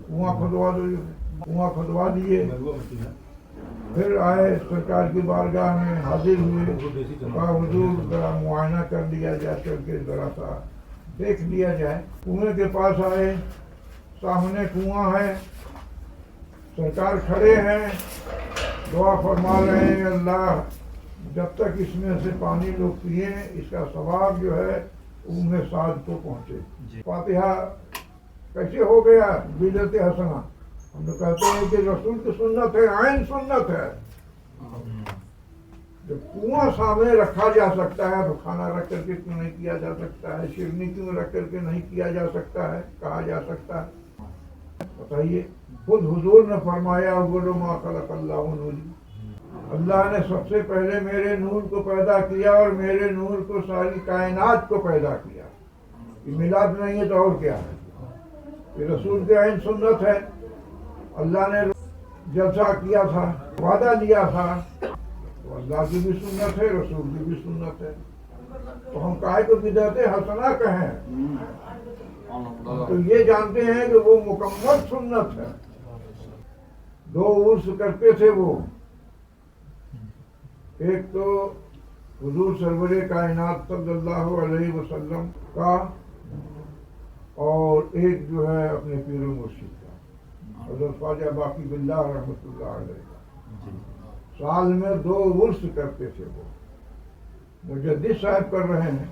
کنواں کھدوا دو، کنواں کھدوا دیے. پھر آئے سرکار کی بارگاہ میں حاضر ہوئے، کہا حضور ذرا معائنہ کر لیا جائے، چل کے ذرا سا دیکھ لیا جائے. کنویں کے پاس آئے، سامنے کنواں ہے، سرکار کھڑے ہیں، دعا فرما رہے ہیں اللہ جب تک اس میں سے پانی لوگ پیئیں اس کا ثواب جو ہے ام سعد کو پہنچے. فاتحہ کیسے ہو گیا بدعت حسنہ؟ ہم لوگ کہتے ہیں کہ رسول کی سنت ہے، عین سنت ہے. جب کنواں سامنے رکھا جا سکتا ہے تو کھانا رکھ کر کے کیوں نہیں کیا جا سکتا ہے؟ شیرنی کیوں رکھ کر کے نہیں کیا جا سکتا ہے، کہا جا سکتا ہے؟ بتائیے. خود حضور نے فرمایا اول ما خلق اللہ نوری، اللہ نے سب سے پہلے میرے نور کو پیدا کیا اور میرے نور کو ساری کائنات کو پیدا کیا. یہ میلاد نہیں ہے تو اور کیا ہے؟ یہ رسول کی عین سنت ہے. اللہ نے جلسہ کیا تھا، وعدہ دیا تھا، تو اللہ کی بھی سنت ہے، رسول کی بھی سنت ہے. تو ہم کائے کو بدعت حسنہ کہیں؟ تو یہ جانتے ہیں کہ وہ مکمل سنت ہے. 2 عرس کرتے تھے وہ، ایک تو حضور سرور کائنات صلی اللہ علیہ وسلم کا، اور ایک جو ہے اپنے پیر و مرشد کا، حضرت خواجہ باقی باللہ رحمۃ اللہ علیہ کا. سال میں 2 عرس کرتے تھے وہ. مجدد صاحب کر رہے ہیں،